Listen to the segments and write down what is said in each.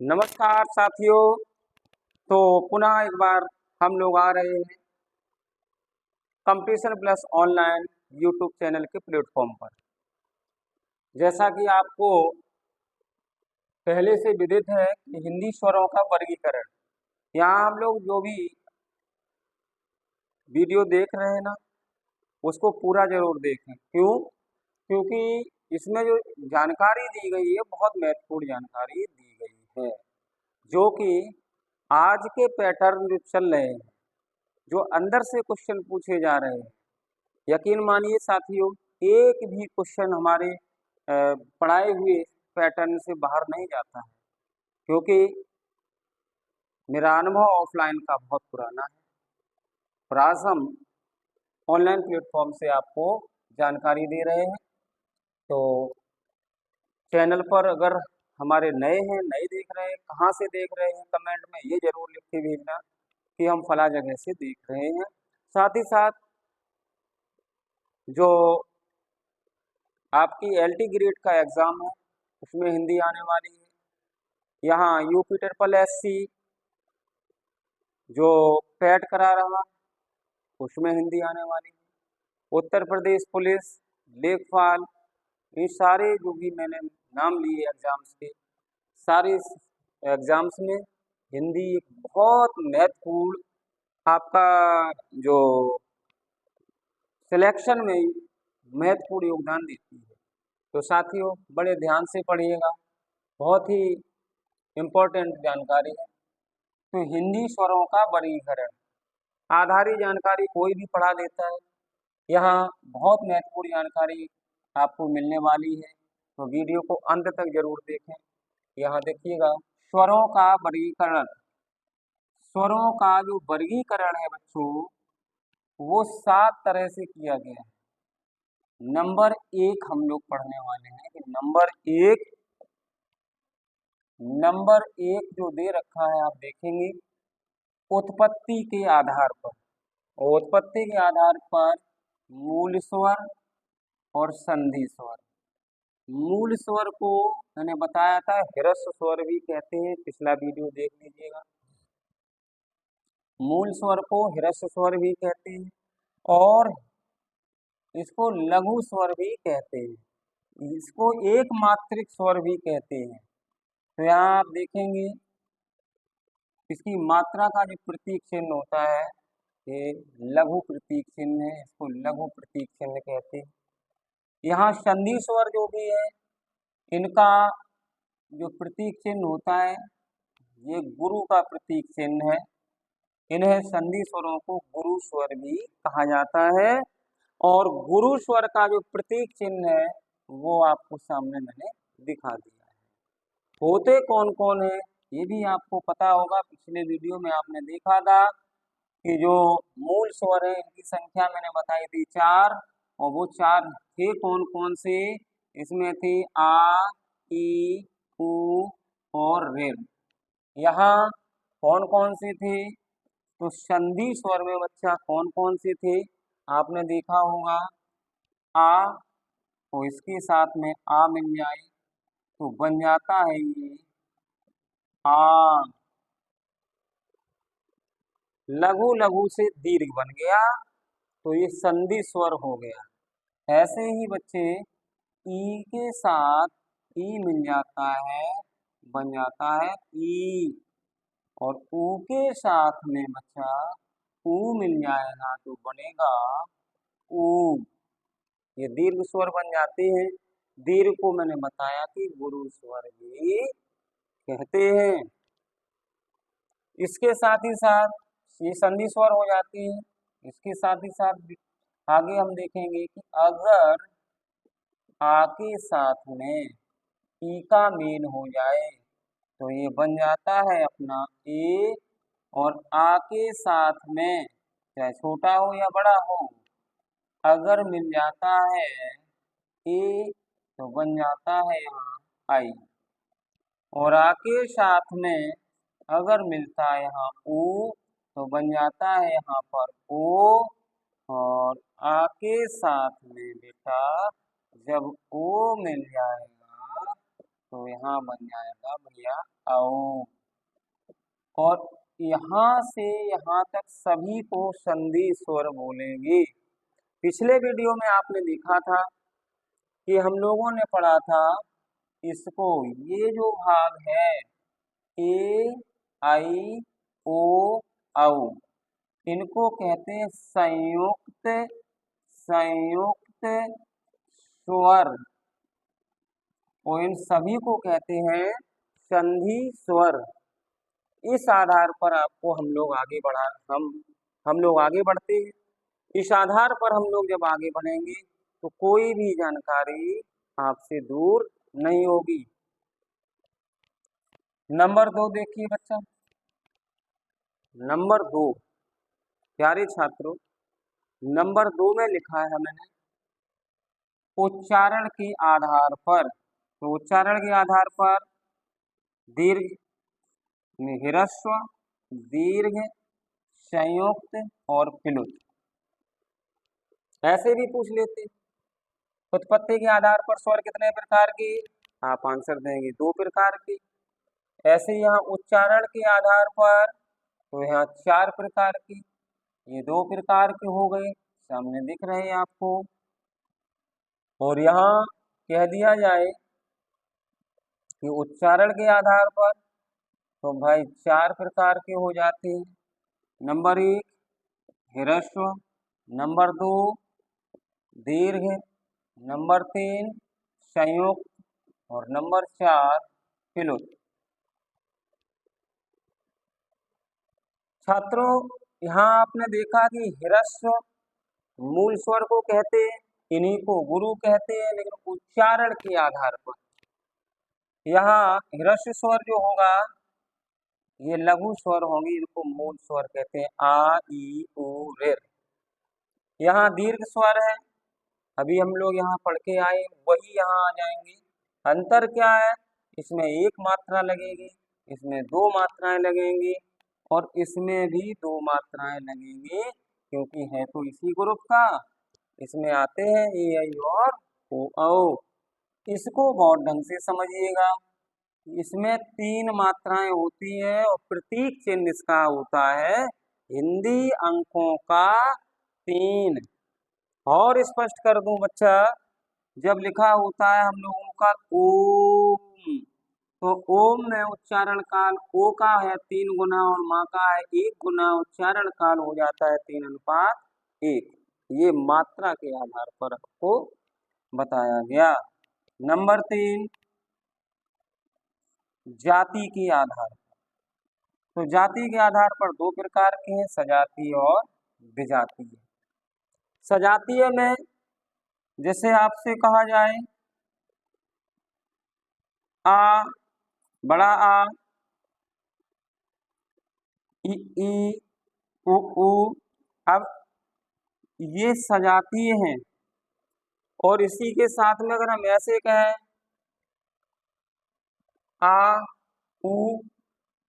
नमस्कार साथियों। तो पुनः एक बार हम लोग आ रहे हैं competition plus online YouTube channel के प्लेटफॉर्म पर। जैसा कि आपको पहले से विदित है कि हिंदी स्वरों का वर्गीकरण, यहाँ हम लोग जो भी वीडियो देख रहे हैं ना, उसको पूरा जरूर देखें। क्यों? क्योंकि इसमें जो जानकारी दी गई है बहुत महत्वपूर्ण जानकारी दी गई है, जो कि आज के पैटर्न जो चल रहे हैं, जो अंदर से क्वेश्चन पूछे जा रहे हैं, यकीन मानिए साथियों, एक भी क्वेश्चन हमारे पढ़ाए हुए पैटर्न से बाहर नहीं जाता है। क्योंकि मेरा अनुभव ऑफलाइन का बहुत पुराना है और आज हम ऑनलाइन प्लेटफॉर्म से आपको जानकारी दे रहे हैं। तो चैनल पर अगर हमारे नए हैं, नए देख रहे हैं, कहाँ से देख रहे हैं, कमेंट में ये जरूर लिख के भेजना कि हम फला जगह से देख रहे हैं। साथ ही साथ जो आपकी LT ग्रेड का एग्ज़ाम है उसमें हिंदी आने वाली है। यहाँ UP SSC जो पैट करा रहा उसमें हिंदी आने वाली है। उत्तर प्रदेश पुलिस, लेखपाल, ये सारे जो भी मैंने नाम लिए एग्ज़ाम्स के, सारे एग्ज़ाम्स में हिंदी एक बहुत महत्वपूर्ण आपका जो सिलेक्शन में महत्वपूर्ण योगदान देती है। तो साथियों बड़े ध्यान से पढ़िएगा, बहुत ही इम्पोर्टेंट जानकारी है। तो हिंदी स्वरों का वर्गीकरण आधारी जानकारी कोई भी पढ़ा देता है, यहाँ बहुत महत्वपूर्ण जानकारी आपको मिलने वाली है। तो वीडियो को अंत तक जरूर देखें। यहाँ देखिएगा, स्वरों का वर्गीकरण। स्वरों का जो वर्गीकरण है बच्चों, वो 7 तरह से किया गया है। नंबर 1 हम लोग पढ़ने वाले हैं कि नंबर एक जो दे रखा है, आप देखेंगे उत्पत्ति के आधार पर। उत्पत्ति के आधार पर मूल स्वर और संधि स्वर। मूल स्वर को मैंने बताया था ह्रस्व स्वर भी कहते हैं, पिछला वीडियो देख लीजिएगा। मूल स्वर को ह्रस्व स्वर भी कहते हैं और इसको लघु स्वर भी कहते हैं, इसको एक मात्रिक स्वर भी कहते हैं। तो यहाँ आप देखेंगे इसकी मात्रा का जो प्रतीक चिन्ह होता है ये लघु प्रतीक चिन्ह है, इसको लघु प्रतीक चिन्ह कहते हैं। यहाँ संधि स्वर जो भी है, इनका जो प्रतीक चिन्ह होता है ये गुरु का प्रतीक चिन्ह है। इन्हें संधि स्वरों को गुरु स्वर भी कहा जाता है। और गुरु स्वर का जो प्रतीक चिन्ह है वो आपको सामने मैंने दिखा दिया है। होते कौन कौन है ये भी आपको पता होगा, पिछले वीडियो में आपने देखा था कि जो मूल स्वर है इनकी संख्या मैंने बताई थी 4, और वो 4 थे कौन कौन से? इसमें थे आ, ई, उ और ऋ। यहाँ कौन कौन से थे? तो संधि स्वर में बच्चा कौन कौन से थे आपने देखा होगा। आ, तो इसके साथ में आ मिल जाए तो बन जाता है ये आ। लघु लघु से दीर्घ बन गया तो ये संधि स्वर हो गया। ऐसे ही बच्चे ई के साथ ई मिल जाता है, बन जाता है ई। और ऊ के साथ में बच्चा ऊ मिल जाएगा तो बनेगा ऊ। ये दीर्घ स्वर बन जाते हैं। दीर्घ को मैंने बताया कि गुरु स्वर भी कहते हैं। इसके साथ ही साथ ये संधि स्वर हो जाती है। इसके साथ ही साथ आगे हम देखेंगे कि अगर आ के साथ में ई का मेल हो जाए तो ये बन जाता है अपना ए। और आ के साथ में चाहे छोटा हो या बड़ा हो, अगर मिल जाता है ए तो बन जाता है यहाँ आई। और आ के साथ में अगर मिलता है यहाँ ऊ तो बन जाता है यहाँ पर ओ। और आ के साथ में बेटा जब ओ मिल जाएगा तो यहाँ बन जाएगा भैया औ। और यहाँ से यहाँ तक सभी को संधि स्वर बोलेंगे। पिछले वीडियो में आपने देखा था कि हम लोगों ने पढ़ा था इसको, ये जो भाग है ए आई ओ औ, इनको कहते हैं संयुक्त संयुक्त स्वर, और इन सभी को कहते हैं संधि स्वर। इस आधार पर आपको हम लोग आगे बढ़ा हम लोग आगे बढ़ते हैं। इस आधार पर हम लोग जब आगे बढ़ेंगे तो कोई भी जानकारी आपसे दूर नहीं होगी। नंबर 2 देखिए बच्चा, नंबर 2 प्यारे छात्रों, नंबर 2 में लिखा है मैंने उच्चारण के आधार पर। तो उच्चारण के आधार पर दीर्घ में ह्रस्व, दीर्घ, संयुक्त और प्लुत, ऐसे भी पूछ लेते। उत्पत्ति के आधार पर स्वर कितने प्रकार के, आप आंसर देंगे 2 प्रकार के। ऐसे यहाँ उच्चारण के आधार पर तो यहाँ 4 प्रकार के, ये 2 प्रकार के हो गए, सामने दिख रहे हैं आपको। और यहाँ कह दिया जाए कि उच्चारण के आधार पर तो भाई 4 प्रकार के हो जाते हैं। नंबर 1 ह्रस्व, नंबर 2 दीर्घ, नंबर 3 संयुक्त और नंबर 4 प्लुत। छात्रों यहाँ आपने देखा कि ह्रस्व मूल स्वर को कहते हैं, इन्हीं को गुरु कहते हैं, लेकिन उच्चारण के आधार पर यहाँ ह्रस्व स्वर जो होगा ये लघु स्वर होंगे, इनको मूल स्वर कहते हैं, आ ई उ ऋ। यहाँ दीर्घ स्वर है, अभी हम लोग यहाँ पढ़ के आए वही यहाँ आ जाएंगे। अंतर क्या है, इसमें 1 मात्रा लगेगी, इसमें 2 मात्राएं लगेंगी और इसमें भी 2 मात्राएं लगेंगी, क्योंकि है तो इसी ग्रुप का। इसमें आते हैं ए आई और ओ औ। इसको बहुत ढंग से समझिएगा, इसमें 3 मात्राएं होती है और प्रतीक चिन्ह इसका होता है हिंदी अंकों का 3। और स्पष्ट कर दूं बच्चा, जब लिखा होता है हम लोगों का ओम, तो ओम में उच्चारण काल ओ का है 3 गुना और माँ का है 1 गुना, उच्चारण काल हो जाता है 3:1। ये मात्रा के आधार पर आपको बताया गया। नंबर 3 जाति के आधार पर। तो जाति के आधार पर 2 प्रकार के हैं, सजातीय और विजातीय। सजातीय में जैसे आपसे कहा जाए आ, बड़ा आ, ई ई, उ ऊ, अब ये सजातीय हैं। और इसी के साथ में अगर हम ऐसे कहें आ उ,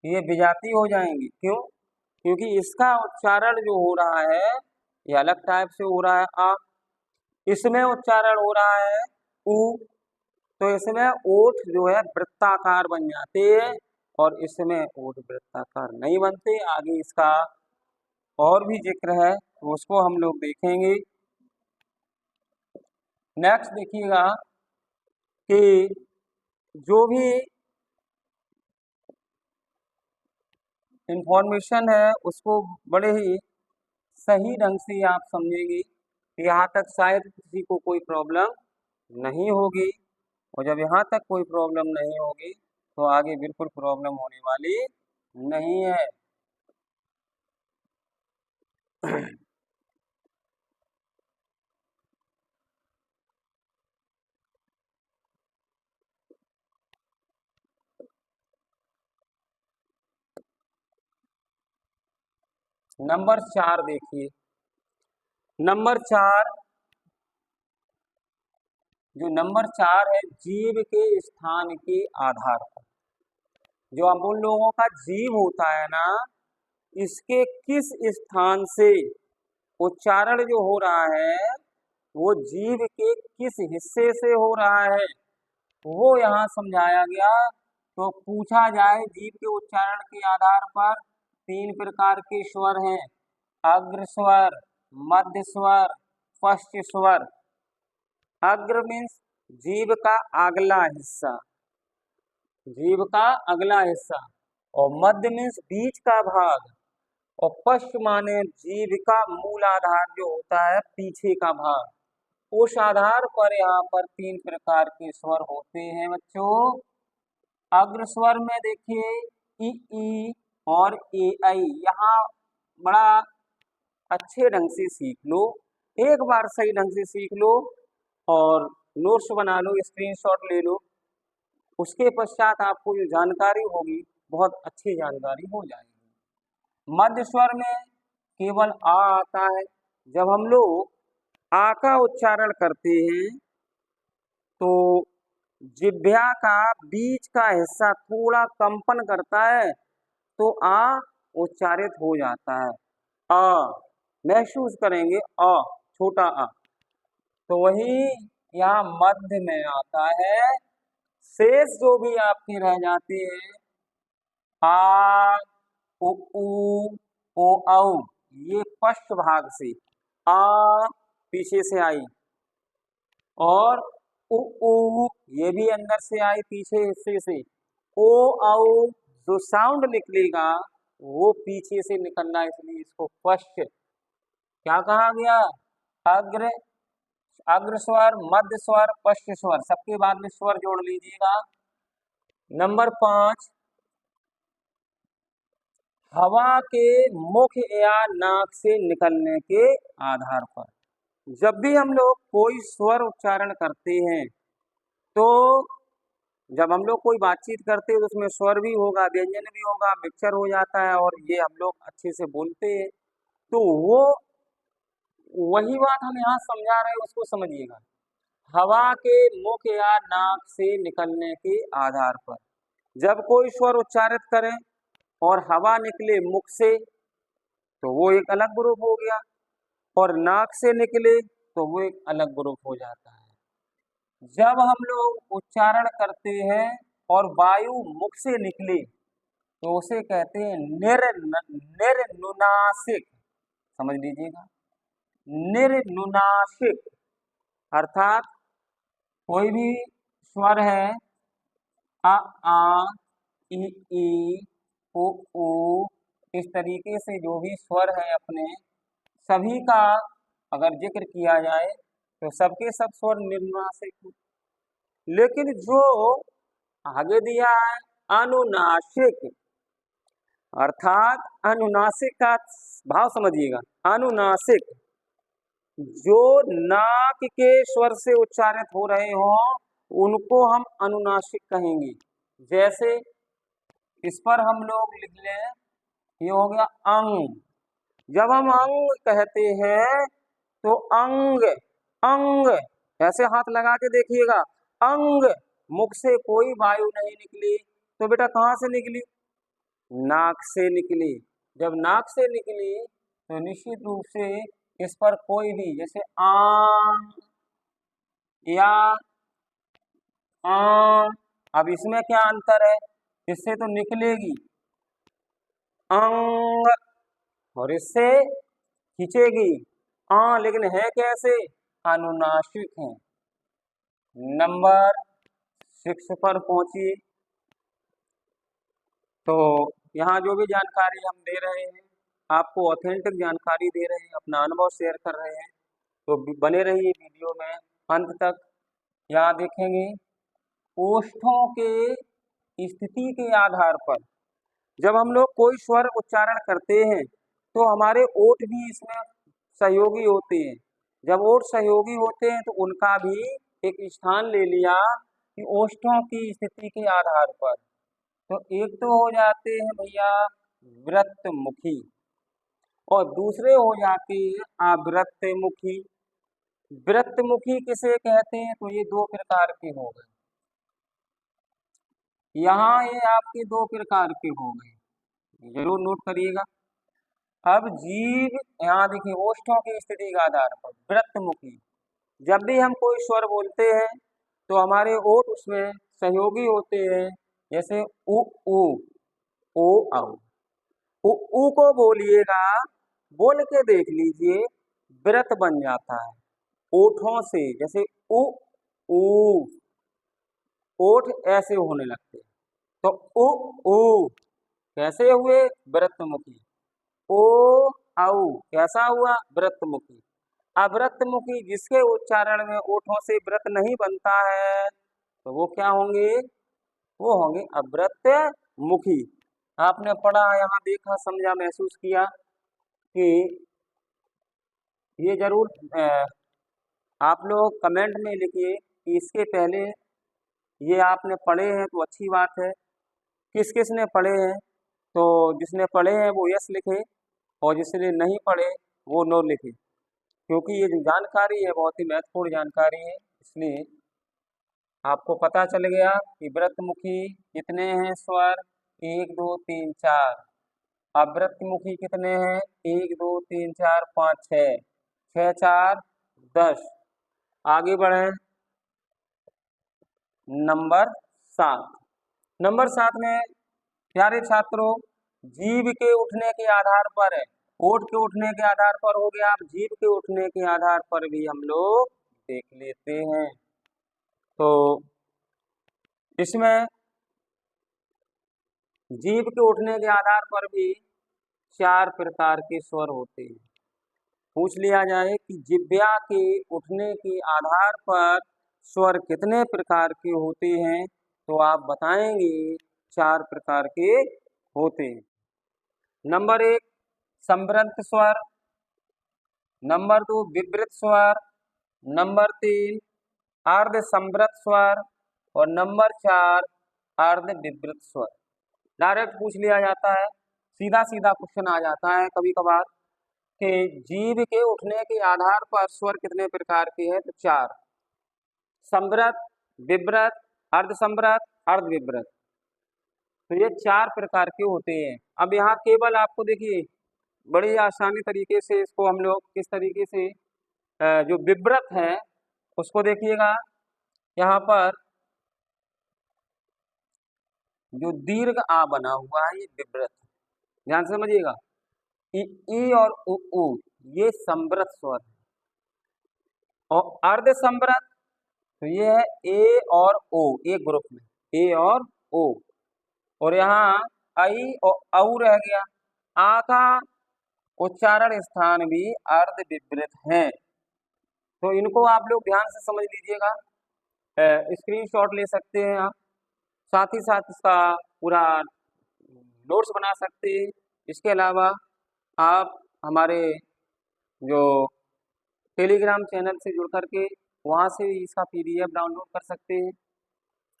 ये विजातीय हो जाएंगे। क्यों? क्योंकि इसका उच्चारण जो हो रहा है ये अलग टाइप से हो रहा है आ, इसमें उच्चारण हो रहा है उ, तो इसमें ओठ जो है वृत्ताकार बन जाते हैं और इसमें ओठ वृत्ताकार नहीं बनते। आगे इसका और भी जिक्र है तो उसको हम लोग देखेंगे। नेक्स्ट देखिएगा कि जो भी इंफॉर्मेशन है उसको बड़े ही सही ढंग से आप समझेंगे, यहाँ तक शायद किसी को कोई प्रॉब्लम नहीं होगी। और जब यहाँ तक कोई प्रॉब्लम नहीं होगी तो आगे बिल्कुल प्रॉब्लम होने वाली नहीं है। नंबर 4 देखिए, नंबर 4 जो नंबर 4 है जीव के स्थान के आधार पर। जो हम उन लोगों का जीव होता है ना, इसके किस स्थान से उच्चारण जो हो रहा है वो जीव के किस हिस्से से हो रहा है, वो यहाँ समझाया गया। तो पूछा जाए जीव के उच्चारण के आधार पर 3 प्रकार के स्वर हैं, अग्र स्वर, मध्य स्वर, पश्च स्वर। अग्र मीन्स जीव का अगला हिस्सा, जीव का अगला हिस्सा, और मध्य मीन्स बीच का भाग, और पश्च माने जीव का मूल आधार जो होता है पीछे का भाग। उस आधार पर यहाँ पर 3 प्रकार के स्वर होते हैं बच्चों। अग्र स्वर में देखिए ई और ए आई, यहाँ बड़ा अच्छे ढंग से सीख लो, एक बार सही ढंग से सीख लो और नोट्स बना लो, स्क्रीनशॉट ले लो। उसके पश्चात आपको जो जानकारी होगी बहुत अच्छी जानकारी हो जाएगी। मध्य स्वर में केवल आ आता है। जब हम लोग आ का उच्चारण करते हैं तो जिह्वा का बीच का हिस्सा थोड़ा कंपन करता है तो आ उच्चारित हो जाता है। आ महसूस करेंगे, आ छोटा आ। तो वही यहाँ मध्य में आता है। शेष जो भी आपके रह जाते हैं आ, उ, ओ, औ, ये पश्च भाग से, आ पीछे से आई, और उ ये भी अंदर से आई पीछे हिस्से से, ओ औ जो साउंड निकलेगा वो पीछे से निकलना, इसलिए इसको पश्च क्या कहा गया? अग्र, अग्र स्वर, मध्य स्वर, पश्च स्वर, सबके बाद में स्वर जोड़ लीजिएगा। नंबर 5, हवा के मुख या नाक से निकलने के आधार पर। जब भी हम लोग कोई स्वर उच्चारण करते हैं तो जब हम लोग कोई बातचीत करते हैं तो उसमें स्वर भी होगा, व्यंजन भी होगा, मिक्सचर हो जाता है और ये हम लोग अच्छे से बोलते हैं। तो वो वही बात हम यहाँ समझा रहे हैं, उसको समझिएगा। हवा के मुख या नाक से निकलने के आधार पर जब कोई स्वर उच्चारित करें और हवा निकले मुख से तो वो एक अलग ग्रुप हो गया, और नाक से निकले तो वो एक अलग ग्रुप हो जाता है। जब हम लोग उच्चारण करते हैं और वायु मुख से निकले तो उसे कहते हैं निर्नुनासिक। समझ लीजिएगा, निर्नुनासिक अर्थात कोई भी स्वर है आ, ई, ओ, इस तरीके से जो भी स्वर है अपने सभी का अगर जिक्र किया जाए तो सबके सब स्वर निर्नुनासिक। लेकिन जो आगे दिया है अनुनासिक, अर्थात अनुनासिक का भाव समझिएगा। अनुनासिक जो नाक के स्वर से उच्चारित हो रहे हो उनको हम अनुनासिक कहेंगे। जैसे इस पर हम लोग लिख लें, ये हो गया अंग। जब हम अंग कहते हैं तो अंग, अंग ऐसे हाथ लगा के देखिएगा, अंग मुख से कोई वायु नहीं निकली तो बेटा कहाँ से निकली? नाक से निकली। जब नाक से निकली तो निश्चित रूप से इस पर कोई भी जैसे आ या आ, अब इसमें क्या अंतर है? इससे तो निकलेगी अंग और इससे खींचेगी लेकिन है कैसे? अनुनासिक है। नंबर 6 पर पहुंचिए। तो यहाँ जो भी जानकारी हम दे रहे हैं आपको ऑथेंटिक जानकारी दे रहे हैं, अपना अनुभव शेयर कर रहे हैं, तो बने रहिए वीडियो में अंत तक। यहाँ देखेंगे ओष्ठों के स्थिति के आधार पर जब हम लोग कोई स्वर उच्चारण करते हैं तो हमारे ओठ भी इसमें सहयोगी होते हैं। जब ओठ सहयोगी होते हैं तो उनका भी एक स्थान ले लिया कि ओष्ठों की स्थिति के आधार पर। तो एक तो हो जाते हैं भैया वृत्तमुखी और दूसरे हो जाते हैं आवृत्तमुखी। वृत्तमुखी किसे कहते हैं? तो ये 2 प्रकार के हो गए। यहाँ ये आपके 2 प्रकार के हो गए, जरूर नोट करिएगा। अब जीव यहाँ देखिए ओष्ठों की स्थिति के आधार पर वृत्तमुखी। जब भी हम कोई स्वर बोलते हैं तो हमारे ओठ उसमें सहयोगी होते हैं, जैसे उ ऊ, ओ औ। उ को बोलिएगा, बोल के देख लीजिए, व्रत बन जाता है ओठों से, जैसे उ ऊ, ओठ ऐसे होने लगते हैं। तो उ ऊ कैसे हुए? व्रतमुखी। ओ औ कैसा हुआ? व्रतमुखी। अव्रतमुखी जिसके उच्चारण में ओठों से व्रत नहीं बनता है, तो वो क्या होंगे? वो होंगे अव्रतमुखी। आपने पढ़ा, यहाँ देखा, समझा, महसूस किया कि ये जरूर आप लोग कमेंट में लिखिए कि इसके पहले ये आपने पढ़े हैं तो अच्छी बात है। किस किस ने पढ़े हैं? तो जिसने पढ़े हैं वो यस लिखे, और जिसने नहीं पढ़े वो नो लिखे, क्योंकि ये जो जानकारी है बहुत ही महत्वपूर्ण जानकारी है। इसलिए आपको पता चल गया कि व्रतमुखी कितने हैं स्वर, 1 2 3 4। अव्रतमुखी कितने हैं? 1 2 3 4 5 6, 6 4 10। आगे बढ़े, नंबर 7। नंबर 7 में प्यारे छात्रों, जीभ के उठने के आधार पर है। ओठ के उठने के आधार पर हो गया, अब जीभ के उठने के आधार पर भी हम लोग देख लेते हैं। तो इसमें जीभ के उठने के आधार पर भी 4 प्रकार के स्वर होते हैं। पूछ लिया जाए कि जिह्वा के उठने के आधार पर स्वर कितने प्रकार के होते हैं, तो आप बताएंगे 4 प्रकार के होते हैं। नंबर 1 संवृत स्वर, नंबर 2 विवृत स्वर, नंबर 3 अर्ध संवृत स्वर, और नंबर 4 अर्ध विवृत स्वर। डायरेक्ट पूछ लिया जाता है, सीधा सीधा क्वेश्चन आ जाता है कभी कभार कि जीभ के उठने के आधार पर स्वर कितने प्रकार के हैं, तो 4, संवृत, विवृत, अर्ध संवृत, अर्ध विवृत। तो ये 4 प्रकार के होते हैं। अब यहाँ केवल आपको देखिए बड़ी आसानी तरीके से इसको हम लोग किस तरीके से जो विवृत है उसको देखिएगा। यहाँ पर जो दीर्घ आ बना हुआ है ये विवृत, ध्यान से समझिएगा। ई और उ ये संवृत स्वर है, और अर्ध संवृत तो ये है ए और ओ, एक ग्रुप में ए और ओ। और यहाँ आई और औ रह गया। आ का उच्चारण स्थान भी अर्ध विवृत है, तो इनको आप लोग ध्यान से समझ लीजिएगा। स्क्रीनशॉट ले सकते हैं आप, साथ ही साथ इसका पूरा नोट्स बना सकते हैं। इसके अलावा आप हमारे जो टेलीग्राम चैनल से जुड़ करके वहाँ से इसका पीडीएफ डाउनलोड कर सकते हैं।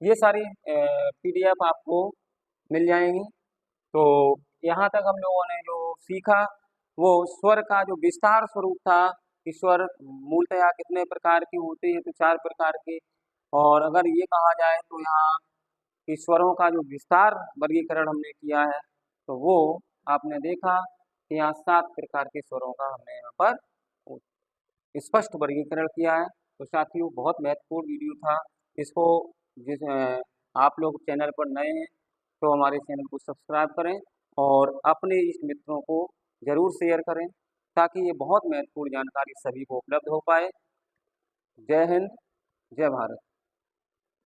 ये सारी पीडीएफ आपको मिल जाएंगी। तो यहाँ तक हम लोगों ने जो सीखा वो स्वर का जो विस्तार स्वरूप था कि स्वर मूलतया कितने प्रकार के होते हैं, तो 4 प्रकार के। और अगर ये कहा जाए तो यहाँ कि स्वरों का जो विस्तार वर्गीकरण हमने किया है, तो वो आपने देखा कि यहाँ 7 प्रकार के स्वरों का हमने यहाँ पर स्पष्ट वर्गीकरण किया है। तो साथियों बहुत महत्वपूर्ण वीडियो था। इसको जिस आप लोग चैनल पर नए हैं तो हमारे चैनल को सब्सक्राइब करें और अपने इष्ट मित्रों को जरूर शेयर करें, ताकि ये बहुत महत्वपूर्ण जानकारी सभी को उपलब्ध हो पाए। जय हिंद, जय भारत।